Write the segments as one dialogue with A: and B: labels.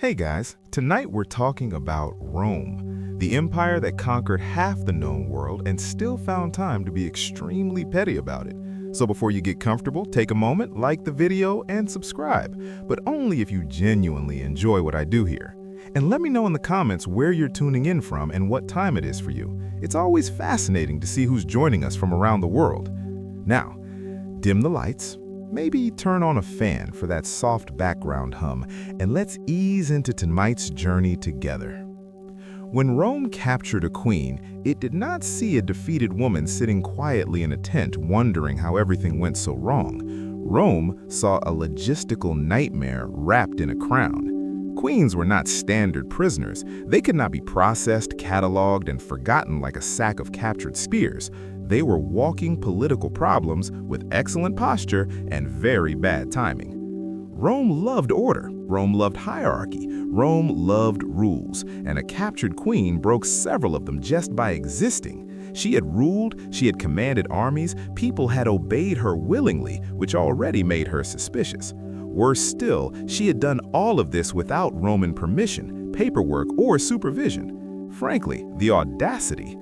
A: Hey guys, tonight we're talking about Rome, the empire that conquered half the known world and still found time to be extremely petty about it. So before you get comfortable, take a moment, like the video, and subscribe, but only if you genuinely enjoy what I do here. And let me know in the comments where you're tuning in from and what time it is for you. It's always fascinating to see who's joining us from around the world. Now, dim the lights. Maybe turn on a fan for that soft background hum, and let's ease into tonight's journey together. When Rome captured a queen, it did not see a defeated woman sitting quietly in a tent wondering how everything went so wrong. Rome saw a logistical nightmare wrapped in a crown. Queens were not standard prisoners. They could not be processed, cataloged, and forgotten like a sack of captured spears. They were walking political problems with excellent posture and very bad timing. Rome loved order, Rome loved hierarchy, Rome loved rules, and a captured queen broke several of them just by existing. She had ruled, she had commanded armies, people had obeyed her willingly, which already made her suspicious. Worse still, she had done all of this without Roman permission, paperwork, or supervision. Frankly, the audacity.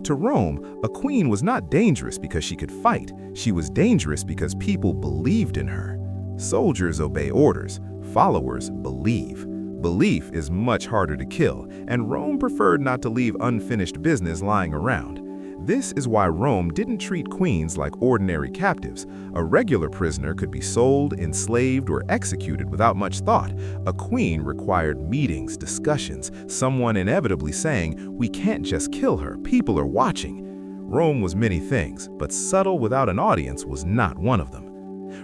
A: To Rome, a queen was not dangerous because she could fight. She was dangerous because people believed in her. Soldiers obey orders. Followers believe. Belief is much harder to kill, and Rome preferred not to leave unfinished business lying around. This is why Rome didn't treat queens like ordinary captives. A regular prisoner could be sold, enslaved, or executed without much thought. A queen required meetings, discussions, someone inevitably saying, "We can't just kill her, people are watching." Rome was many things, but subtle without an audience was not one of them.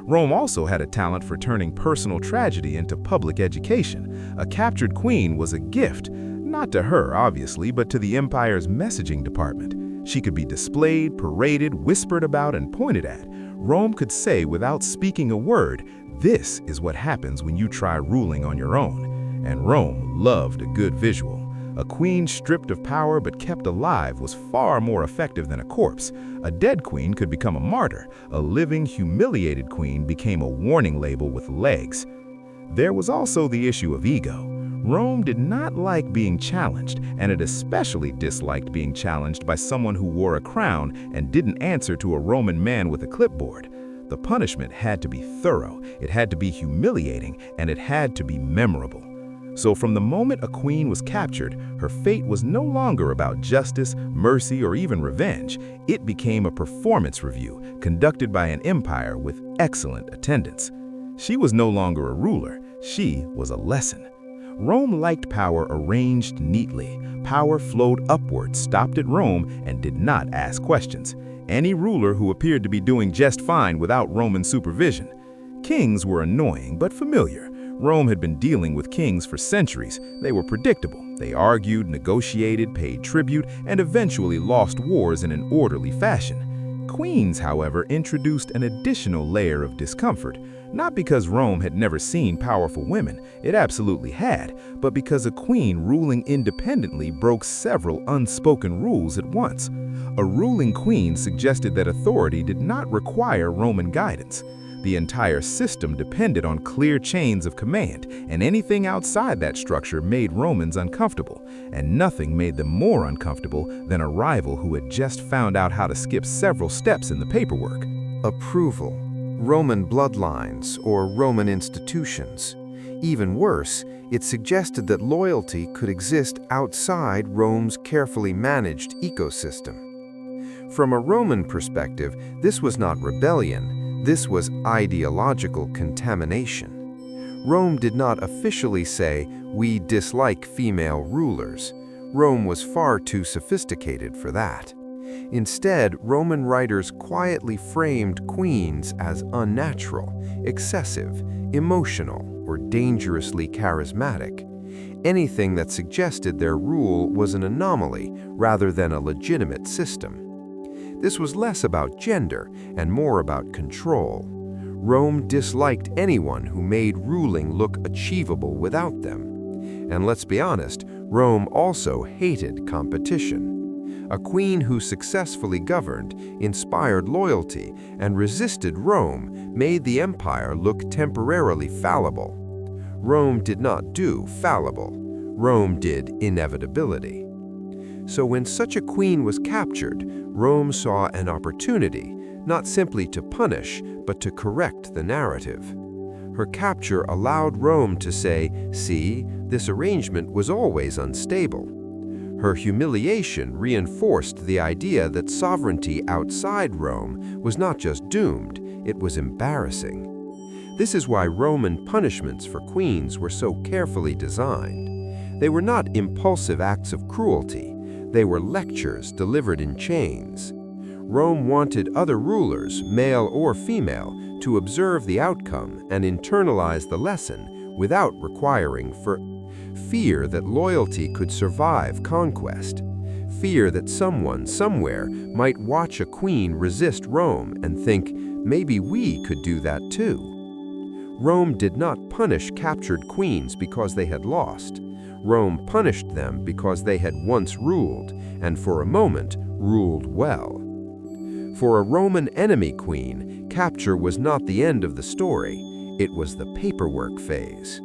A: Rome also had a talent for turning personal tragedy into public education. A captured queen was a gift, not to her, obviously, but to the empire's messaging department. She could be displayed, paraded, whispered about, and pointed at. Rome could say without speaking a word, "This is what happens when you try ruling on your own." And Rome loved a good visual. A queen stripped of power but kept alive was far more effective than a corpse. A dead queen could become a martyr. A living, humiliated queen became a warning label with legs. There was also the issue of ego. Rome did not like being challenged, and it especially disliked being challenged by someone who wore a crown and didn't answer to a Roman man with a clipboard. The punishment had to be thorough, it had to be humiliating, and it had to be memorable. So from the moment a queen was captured, her fate was no longer about justice, mercy, or even revenge. It became a performance review conducted by an empire with excellent attendance. She was no longer a ruler, she was a lesson. Rome liked power arranged neatly. Power flowed upward, stopped at Rome, and did not ask questions. Any ruler who appeared to be doing just fine without Roman supervision. Kings were annoying but familiar. Rome had been dealing with kings for centuries. They were predictable. They argued, negotiated, paid tribute, and eventually lost wars in an orderly fashion. Queens, however, introduced an additional layer of discomfort. Not because Rome had never seen powerful women, it absolutely had, but because a queen ruling independently broke several unspoken rules at once. A ruling queen suggested that authority did not require Roman guidance. The entire system depended on clear chains of command, and anything outside that structure made Romans uncomfortable, and nothing made them more uncomfortable than a rival who had just found out how to skip several steps in the paperwork.
B: Approval, Roman bloodlines, or Roman institutions. Even worse, it suggested that loyalty could exist outside Rome's carefully managed ecosystem. From a Roman perspective, this was not rebellion. This was ideological contamination. Rome did not officially say, "We dislike female rulers." Rome was far too sophisticated for that. Instead, Roman writers quietly framed queens as unnatural, excessive, emotional, or dangerously charismatic. Anything that suggested their rule was an anomaly rather than a legitimate system. This was less about gender and more about control. Rome disliked anyone who made ruling look achievable without them. And let's be honest, Rome also hated competition. A queen who successfully governed, inspired loyalty, and resisted Rome made the empire look temporarily fallible. Rome did not do fallible. Rome did inevitability. So when such a queen was captured, Rome saw an opportunity, not simply to punish, but to correct the narrative. Her capture allowed Rome to say, "See, this arrangement was always unstable." Her humiliation reinforced the idea that sovereignty outside Rome was not just doomed, it was embarrassing. This is why Roman punishments for queens were so carefully designed. They were not impulsive acts of cruelty, they were lectures delivered in chains. Rome wanted other rulers, male or female, to observe the outcome and internalize the lesson without requiring fear that loyalty could survive conquest, fear that someone somewhere might watch a queen resist Rome and think, maybe we could do that too. Rome did not punish captured queens because they had lost. Rome punished them because they had once ruled, and for a moment, ruled well. For a Roman enemy queen, capture was not the end of the story, it was the paperwork phase.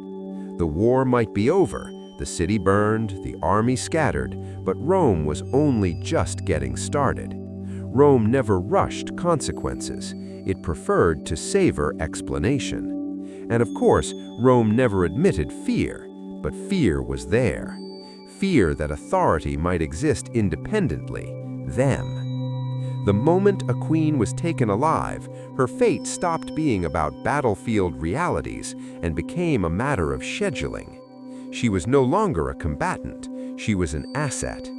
B: The war might be over, the city burned, the army scattered, but Rome was only just getting started. Rome never rushed consequences, it preferred to savor explanation. And of course, Rome never admitted fear, but fear was there. Fear that authority might exist independently, them. The moment a queen was taken alive, her fate stopped being about battlefield realities and became a matter of scheduling. She was no longer a combatant, she was an asset.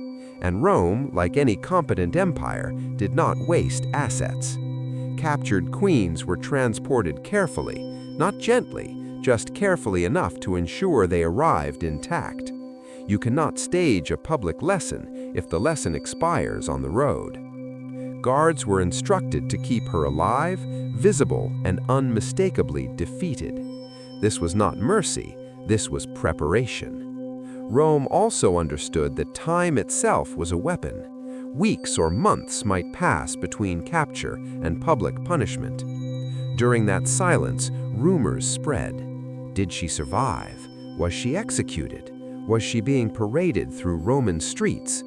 B: And Rome, like any competent empire, did not waste assets. Captured queens were transported carefully, not gently, just carefully enough to ensure they arrived intact. You cannot stage a public lesson if the lesson expires on the road. Guards were instructed to keep her alive, visible, and unmistakably defeated. This was not mercy, this was preparation. Rome also understood that time itself was a weapon. Weeks or months might pass between capture and public punishment. During that silence, rumors spread. Did she survive? Was she executed? Was she being paraded through Roman streets?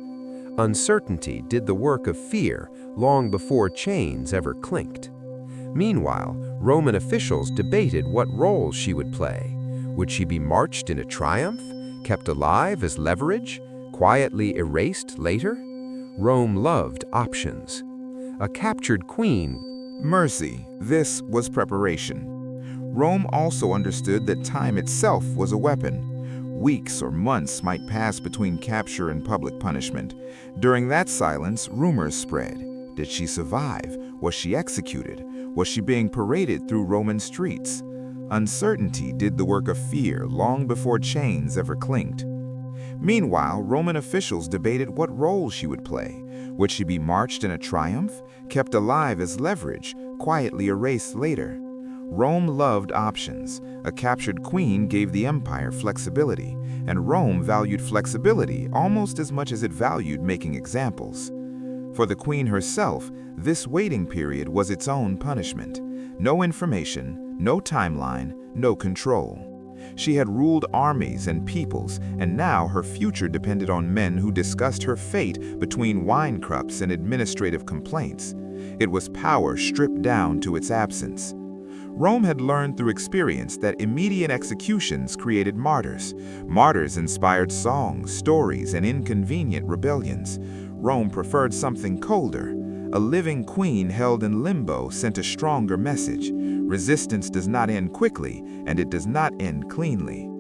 B: Uncertainty did the work of fear long before chains ever clinked. Meanwhile, Roman officials debated what role she would play. Would she be marched in a triumph, kept alive as leverage, quietly erased later? Rome loved options. A captured queen.
A: Mercy, this was preparation. Rome also understood that time itself was a weapon. Weeks or months might pass between capture and public punishment. During that silence, rumors spread. Did she survive? Was she executed? Was she being paraded through Roman streets? Uncertainty did the work of fear long before chains ever clinked. Meanwhile, Roman officials debated what role she would play. Would she be marched in a triumph, kept alive as leverage, quietly erased later? Rome loved options. A captured queen gave the empire flexibility, and Rome valued flexibility almost as much as it valued making examples. For the queen herself, this waiting period was its own punishment. No information, no timeline, no control. She had ruled armies and peoples, and now her future depended on men who discussed her fate between wine cups and administrative complaints. It was power stripped down to its absence. Rome had learned through experience that immediate executions created martyrs. Martyrs inspired songs, stories, and inconvenient rebellions. Rome preferred something colder. A living queen held in limbo sent a stronger message. Resistance does not end quickly, and it does not end cleanly.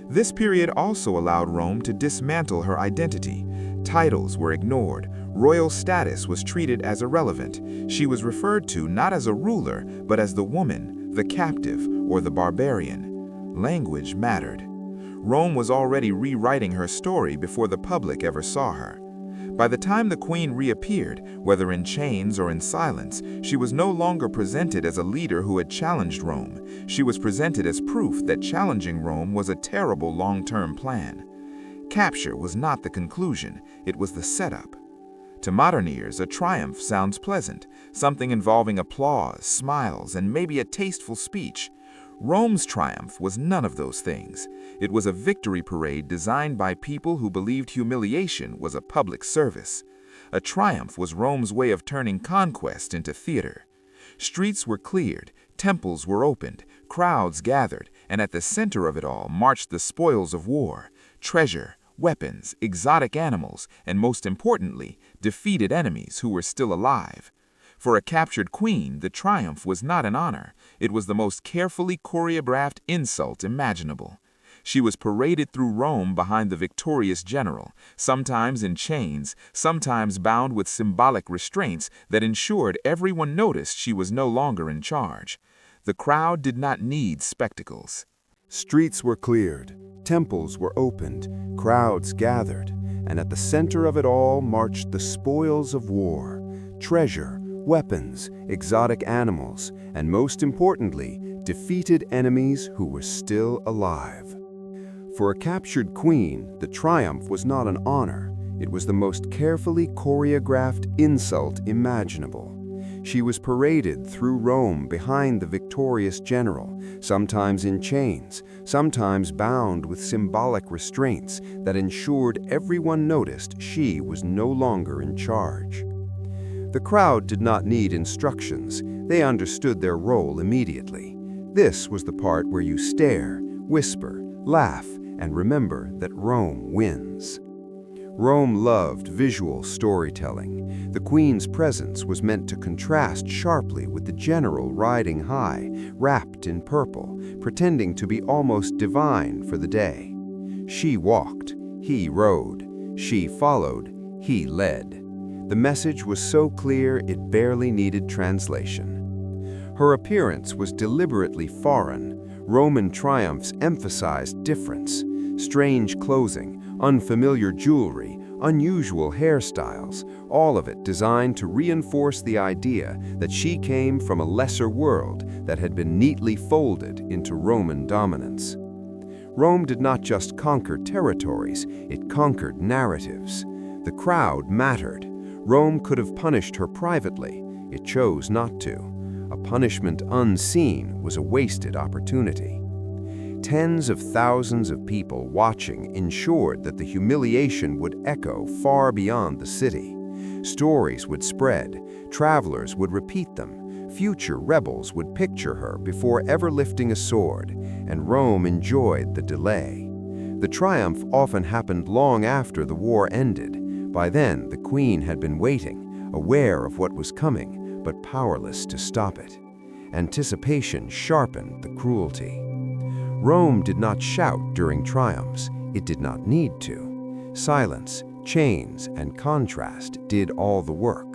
A: This period also allowed Rome to dismantle her identity. Titles were ignored. Royal status was treated as irrelevant. She was referred to not as a ruler, but as the woman, the captive, or the barbarian. Language mattered. Rome was already rewriting her story before the public ever saw her. By the time the queen reappeared, whether in chains or in silence, she was no longer presented as a leader who had challenged Rome. She was presented as proof that challenging Rome was a terrible long-term plan. Capture was not the conclusion, it was the setup. To modern ears, a triumph sounds pleasant, something involving applause, smiles, and maybe a tasteful speech.
C: Rome's triumph was none of those things. It was a victory parade designed by people who believed humiliation was a public service. A triumph was Rome's way of turning conquest into theater. Streets were cleared, temples were opened, crowds gathered, and at the center of it all marched the spoils of war: treasure, weapons, exotic animals, and most importantly, defeated enemies who were still alive. For a captured queen, the triumph was not an honor. It was the most carefully choreographed insult imaginable. She was paraded through Rome behind the victorious general, sometimes in chains, sometimes bound with symbolic restraints that ensured everyone noticed she was no longer in charge. The crowd did not need spectacles.
B: Streets were cleared, temples were opened, crowds gathered, and at the center of it all marched the spoils of war: treasure, weapons, exotic animals, and most importantly, defeated enemies who were still alive. For a captured queen, the triumph was not an honor. It was the most carefully choreographed insult imaginable. She was paraded through Rome behind the victorious general, sometimes in chains, sometimes bound with symbolic restraints that ensured everyone noticed she was no longer in charge. The crowd did not need instructions. They understood their role immediately. This was the part where you stare, whisper, laugh, and remember that Rome wins. Rome loved visual storytelling. The queen's presence was meant to contrast sharply with the general riding high, wrapped in purple, pretending to be almost divine for the day. She walked, he rode. She followed, he led. The message was so clear it barely needed translation. Her appearance was deliberately foreign. Roman triumphs emphasized difference: strange clothing, unfamiliar jewelry, unusual hairstyles, all of it designed to reinforce the idea that she came from a lesser world that had been neatly folded into Roman dominance. Rome did not just conquer territories, it conquered narratives. The crowd mattered. Rome could have punished her privately. It chose not to. A punishment unseen was a wasted opportunity. Tens of thousands of people watching ensured that the humiliation would echo far beyond the city. Stories would spread, travelers would repeat them, future rebels would picture her before ever lifting a sword, and Rome enjoyed the delay. The triumph often happened long after the war ended. By then, the queen had been waiting, aware of what was coming, but powerless to stop it. Anticipation sharpened the cruelty. Rome did not shout during triumphs. It did not need to. Silence, chains, and contrast did all the work.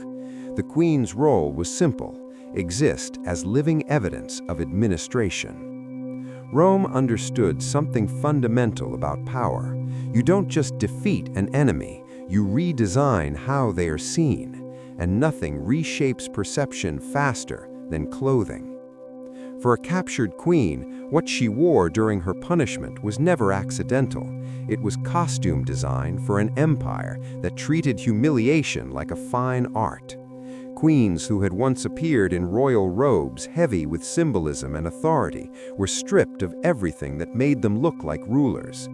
B: The queen's role was simple: exist as living evidence of administration. Rome understood something fundamental about power. You don't just defeat an enemy, you redesign how they are seen, and nothing reshapes perception faster than clothing. For a captured queen, what she wore during her punishment was never accidental. It was costume design for an empire that treated humiliation like a fine art. Queens who had once appeared in royal robes heavy with symbolism and authority were stripped of everything that made them look like rulers.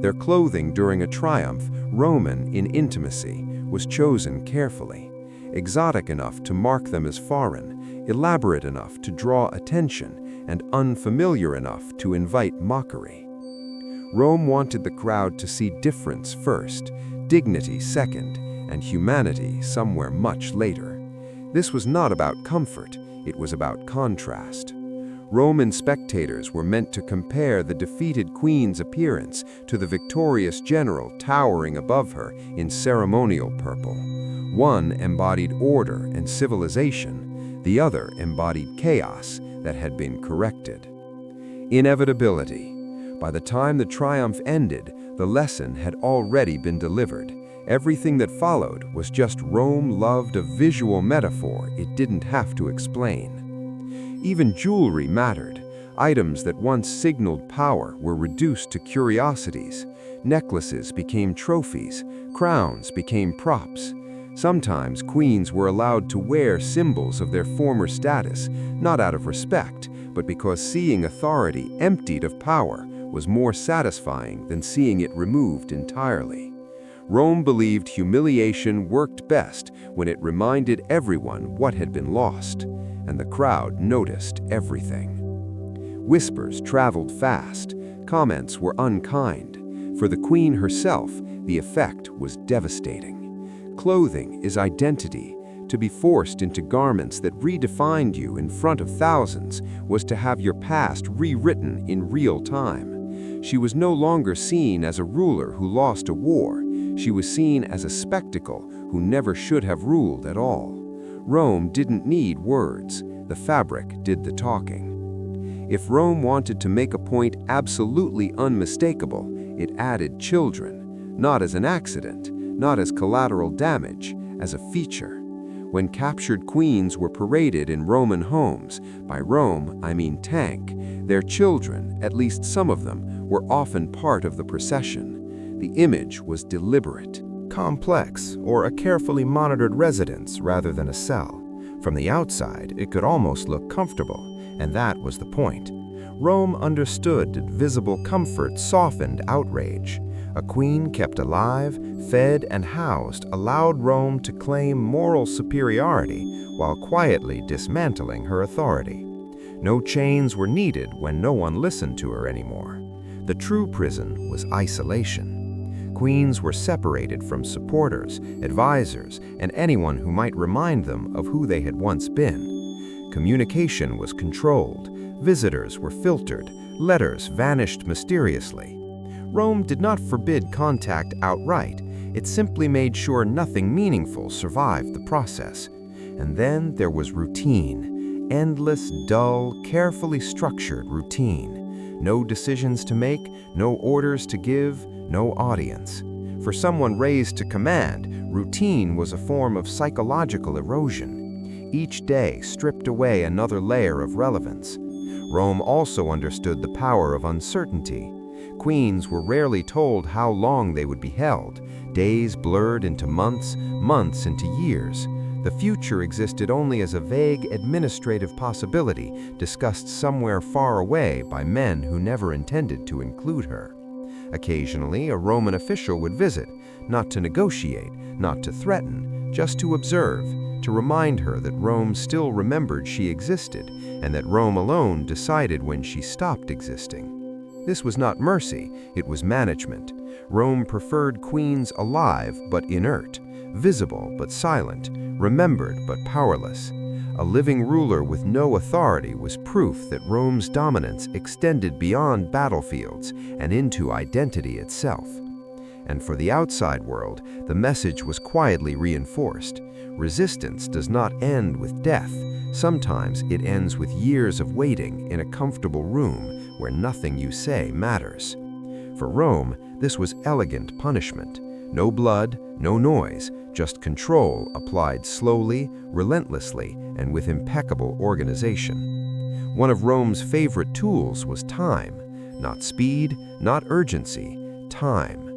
B: Their clothing during a triumph, Roman in intimacy, was chosen carefully. Exotic enough to mark them as foreign, elaborate enough to draw attention, and unfamiliar enough to invite mockery. Rome wanted the crowd to see difference first, dignity second, and humanity somewhere much later. This was not about comfort, it was about contrast. Roman spectators were meant to compare the defeated queen's appearance to the victorious general towering above her in ceremonial purple. One embodied order and civilization, the other embodied chaos that had been corrected. Inevitability. By the time the triumph ended, the lesson had already been delivered. Everything that followed was just Rome loved a visual metaphor it didn't have to explain. Even jewelry mattered. Items that once signaled power were reduced to curiosities. Necklaces became trophies, crowns became props. Sometimes queens were allowed to wear symbols of their former status, not out of respect, but because seeing authority emptied of power was more satisfying than seeing it removed entirely. Rome believed humiliation worked best when it reminded everyone what had been lost, and the crowd noticed everything. Whispers traveled fast, comments were unkind. For the queen herself, the effect was devastating. Clothing is identity. To be forced into garments that redefined you in front of thousands was to have your past rewritten in real time. She was no longer seen as a ruler who lost a war. She was seen as a spectacle who never should have ruled at all. Rome didn't need words. The fabric did the talking. If Rome wanted to make a point absolutely unmistakable, it added children, not as an accident, not as collateral damage, as a feature. When captured queens were paraded in Roman homes, by Rome I mean tank, their children, at least some of them, were often part of the procession. The image was deliberate.
A: Complex, or a carefully monitored residence rather than a cell. From the outside, it could almost look comfortable, and that was the point. Rome understood that visible comfort softened outrage. A queen kept alive, fed, and housed allowed Rome to claim moral superiority while quietly dismantling her authority. No chains were needed when no one listened to her anymore. The true prison was isolation. Queens were separated from supporters, advisors, and anyone who might remind them of who they had once been. Communication was controlled, visitors were filtered, letters vanished mysteriously. Rome did not forbid contact outright, it simply made sure nothing meaningful survived the process. And then there was routine, endless, dull, carefully structured routine. No decisions to make, no orders to give, no audience. For someone raised to command, routine was a form of psychological erosion. Each day stripped away another layer of relevance. Rome also understood the power of uncertainty. Queens were rarely told how long they would be held. Days blurred into months, months into years. The future existed only as a vague administrative possibility discussed somewhere far away by men who never intended to include her. Occasionally, a Roman official would visit, not to negotiate, not to threaten, just to observe, to remind her that Rome still remembered she existed, and that Rome alone decided when she stopped existing. This was not mercy, it was management. Rome preferred queens alive but inert, visible but silent, remembered but powerless. A living ruler with no authority was proof that Rome's dominance extended beyond battlefields and into identity itself. And for the outside world, the message was quietly reinforced. Resistance does not end with death. Sometimes it ends with years of waiting in a comfortable room where nothing you say matters. For Rome, this was elegant punishment. No blood, no noise, just control applied slowly, relentlessly, and with impeccable organization. One of Rome's favorite tools was time. Not speed, not urgency, time.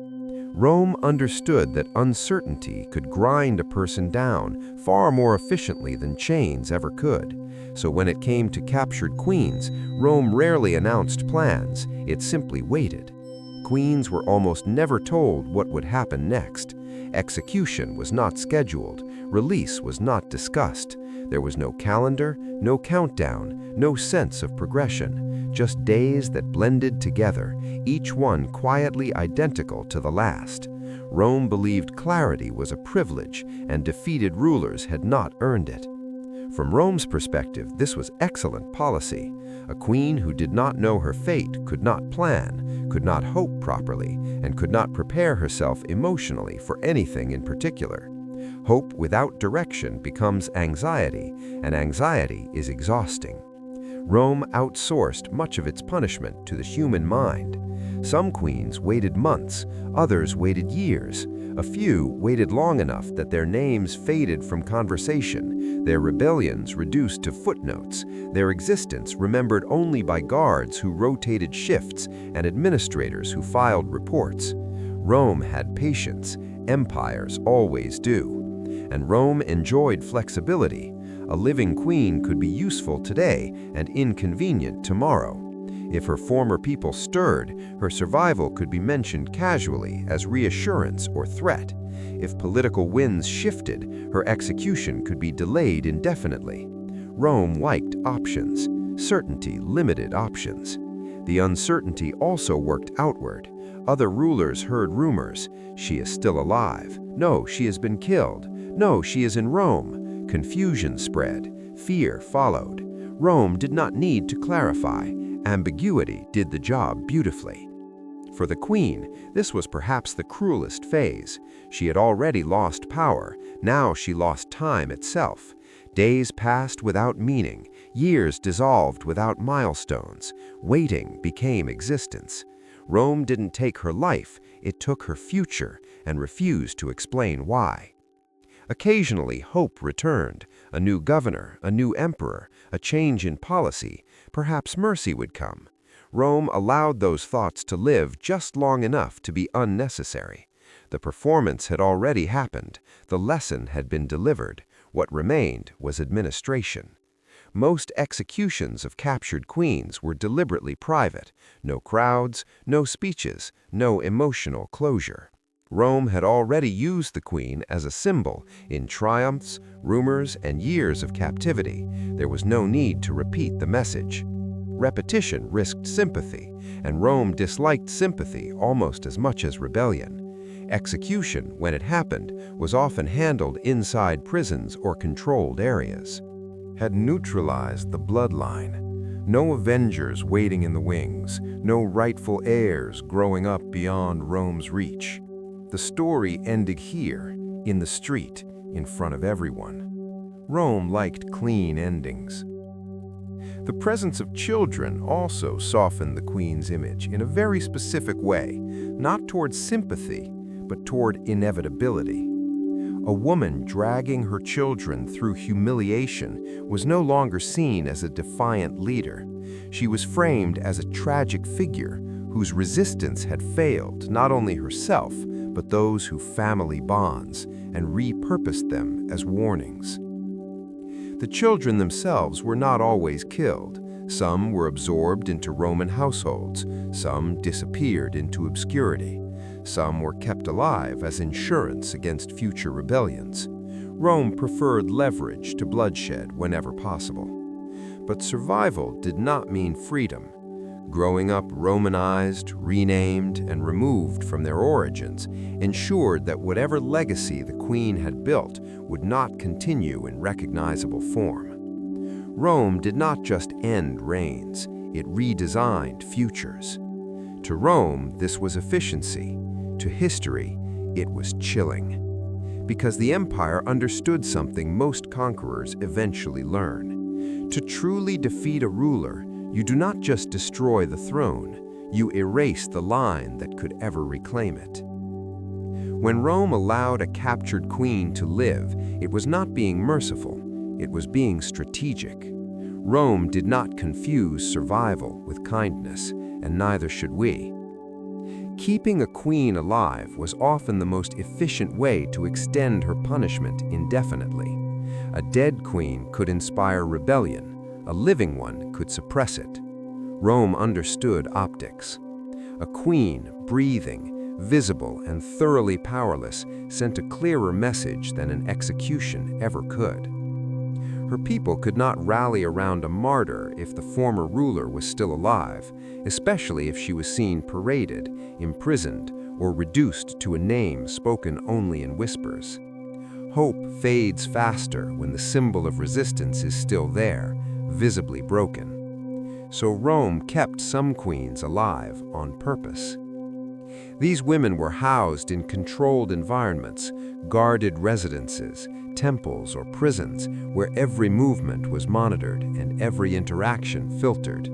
A: Rome understood that uncertainty could grind a person down far more efficiently than chains ever could. So when it came to captured queens, Rome rarely announced plans, it simply waited. Queens were almost never told what would happen next. Execution was not scheduled, release was not discussed. There was no calendar, no countdown, no sense of progression, just days that blended together, each one quietly identical to the last. Rome believed clarity was a privilege, and defeated rulers had not earned it. From Rome's perspective, this was excellent policy. A queen who did not know her fate could not plan, could not hope properly, and could not prepare herself emotionally for anything in particular. Hope without direction becomes anxiety, and anxiety is exhausting. Rome outsourced much of its punishment to the human mind. Some queens waited months, others waited years. A few waited long enough that their names faded from conversation, their rebellions reduced to footnotes, their existence remembered only by guards who rotated shifts and administrators who filed reports. Rome had patience, empires always do. And Rome enjoyed flexibility.
B: A living queen could be useful today and inconvenient tomorrow. If her former people stirred, her survival could be mentioned casually as reassurance or threat. If political winds shifted, her execution could be delayed indefinitely. Rome liked options. Certainty limited options. The uncertainty also worked outward. Other rulers heard rumors. She is still alive. No, she has been killed. No, she is in Rome. Confusion spread. Fear followed. Rome did not need to clarify. Ambiguity did the job beautifully. For the queen, this was perhaps the cruelest phase. She had already lost power. Now she lost time itself. Days passed without meaning. Years dissolved without milestones. Waiting became existence. Rome didn't take her life, it took her future, and refused to explain why. Occasionally, hope returned. A new governor, a new emperor, a change in policy. Perhaps mercy would come. Rome allowed those thoughts to live just long enough to be unnecessary. The performance had already happened. The lesson had been delivered. What remained was administration. Most executions of captured queens were deliberately private. No crowds, no speeches, no emotional closure. Rome had already used the queen as a symbol in triumphs, rumors, and years of captivity. There was no need to repeat the message. Repetition risked sympathy, and Rome disliked sympathy almost as much as rebellion. Execution, when it happened, was often handled inside prisons or controlled areas. Had neutralized the bloodline. No avengers waiting in the wings, no rightful heirs growing up beyond Rome's reach. The story ended here, in the street, in front of everyone. Rome liked clean endings. The presence of children also softened the queen's image in a very specific way, not toward sympathy, but toward inevitability. A woman dragging her children through humiliation was no longer seen as a defiant leader. She was framed as a tragic figure whose resistance had failed not only herself, but those who family bonds, and repurposed them as warnings. The children themselves were not always killed. Some were absorbed into Roman households, some disappeared into obscurity. Some were kept alive as insurance against future rebellions. Rome preferred leverage to bloodshed whenever possible. But survival did not mean freedom. Growing up Romanized, renamed, and removed from their origins ensured that whatever legacy the queen had built would not continue in recognizable form. Rome did not just end reigns, it redesigned futures. To Rome, this was efficiency. To history, it was chilling. Because the empire understood something most conquerors eventually learn. To truly defeat a ruler, you do not just destroy the throne, you erase the line that could ever reclaim it. When Rome allowed a captured queen to live, it was not being merciful, it was being strategic. Rome did not confuse survival with kindness, and neither should we. Keeping a queen alive was often the most efficient way to extend her punishment indefinitely. A dead queen could inspire rebellion, a living one could suppress it. Rome understood optics. A queen, breathing, visible, and thoroughly powerless, sent a clearer message than an execution ever could. Her people could not rally around a martyr if the former ruler was still alive, especially if she was seen paraded, imprisoned, or reduced to a name spoken only in whispers. Hope fades faster when the symbol of resistance is still there, visibly broken. So Rome kept some queens alive on purpose. These women were housed in controlled environments, guarded residences, temples, or prisons where every movement was monitored and every interaction filtered.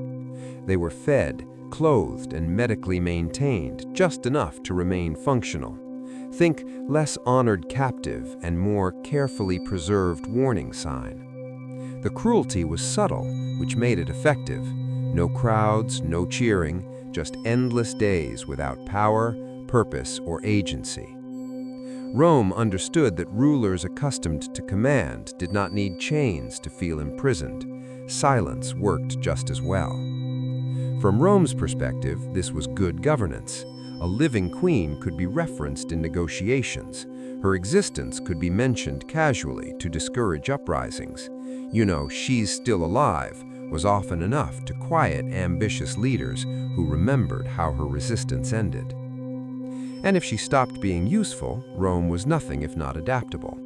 B: They were fed, clothed, and medically maintained just enough to remain functional. Think less honored captive and more carefully preserved warning sign. The cruelty was subtle, which made it effective. No crowds, no cheering, just endless days without power, purpose, or agency. Rome understood that rulers accustomed to command did not need chains to feel imprisoned. Silence worked just as well. From Rome's perspective, this was good governance. A living queen could be referenced in negotiations. Her existence could be mentioned casually to discourage uprisings. "You know, she's still alive," was often enough to quiet ambitious leaders who remembered how her resistance ended. And if she stopped being useful, Rome was nothing if not adaptable.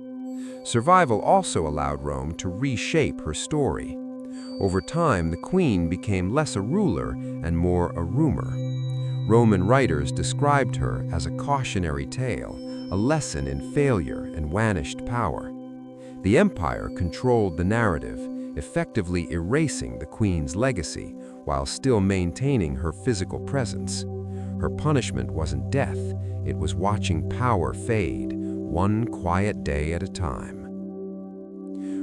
B: Survival also allowed Rome to reshape her story. Over time, the queen became less a ruler and more a rumor. Roman writers described her as a cautionary tale, a lesson in failure and vanished power. The empire controlled the narrative, effectively erasing the queen's legacy while still maintaining her physical presence. Her punishment wasn't death, it was watching power fade, one quiet day at a time.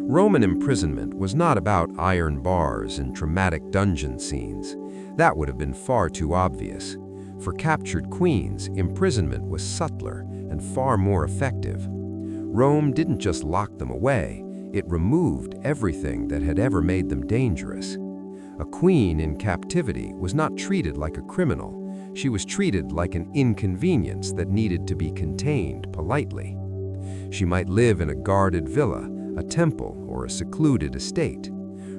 B: Roman imprisonment was not about iron bars and dramatic dungeon scenes. That would have been far too obvious. For captured queens, imprisonment was subtler and far more effective. Rome didn't just lock them away, it removed everything that had ever made them dangerous. A queen in captivity was not treated like a criminal. She was treated like an inconvenience that needed to be contained politely. She might live in a guarded villa, a temple, or a secluded estate.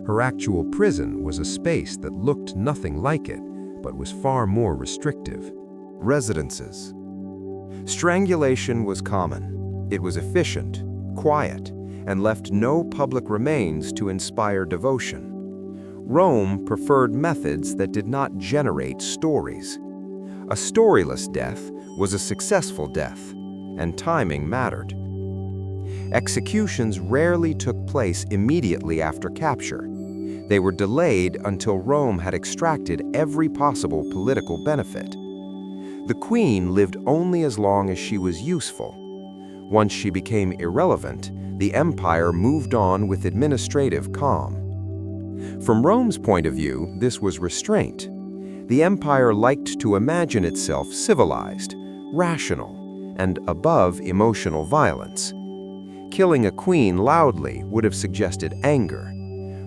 B: Her actual prison was a space that looked nothing like it, but was far more restrictive.
D: Residences. Strangulation was common. It was efficient, quiet, and left no public remains to inspire devotion. Rome preferred methods that did not generate stories. A storyless death was a successful death, and timing mattered. Executions rarely took place immediately after capture. They were delayed until Rome had extracted every possible political benefit. The queen lived only as long as she was useful. Once she became irrelevant, the empire moved on with administrative calm. From Rome's point of view, this was restraint. The empire liked to imagine itself civilized, rational, and above emotional violence. Killing a queen loudly would have suggested anger.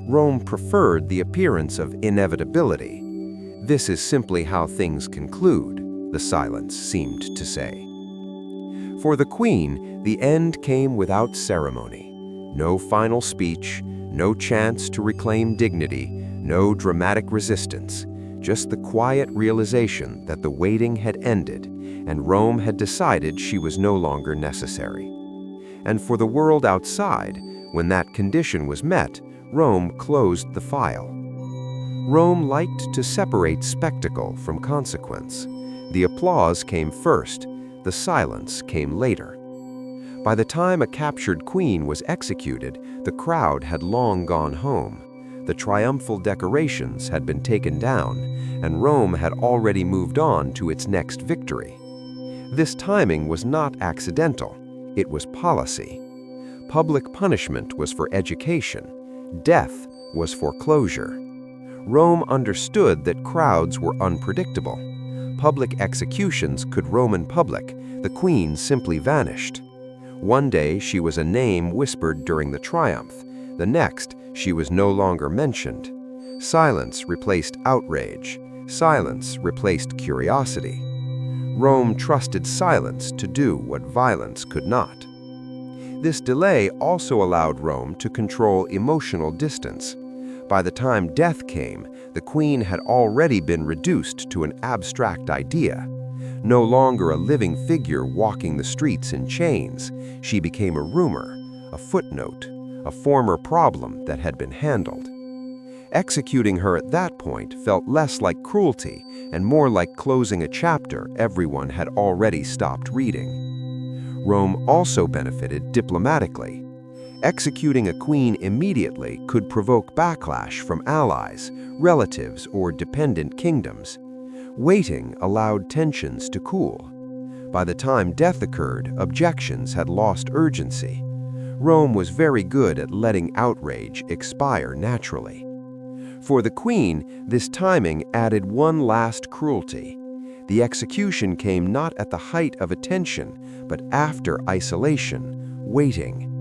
D: Rome preferred the appearance of inevitability. "This is simply how things conclude," the silence seemed to say. For the queen, the end came without ceremony. No final speech, no chance to reclaim dignity, no dramatic resistance, just the quiet realization that the waiting had ended and Rome had decided she was no longer necessary. And for the world outside, when that condition was met, Rome closed the file. Rome liked to separate spectacle from consequence. The applause came first, the silence came later. By the time a captured queen was executed, the crowd had long gone home. The triumphal decorations had been taken down, and Rome had already moved on to its next victory. This timing was not accidental, it was policy. Public punishment was for education. Death was for closure. Rome understood that crowds were unpredictable. Public executions could roam in public, the queen simply vanished. One day she was a name whispered during the triumph, the next she was no longer mentioned. Silence replaced outrage, silence replaced curiosity. Rome trusted silence to do what violence could not. This delay also allowed Rome to control emotional distance. By the time death came, the queen had already been reduced to an abstract idea. No longer a living figure walking the streets in chains, she became a rumor, a footnote, a former problem that had been handled. Executing her at that point felt less like cruelty and more like closing a chapter everyone had already stopped reading. Rome also benefited diplomatically. Executing a queen immediately could provoke backlash from allies, relatives, or dependent kingdoms. Waiting allowed tensions to cool. By the time death occurred, objections had lost urgency. Rome was very good at letting outrage expire naturally. For the queen, this timing added one last cruelty. The execution came not at the height of attention, but after isolation, waiting.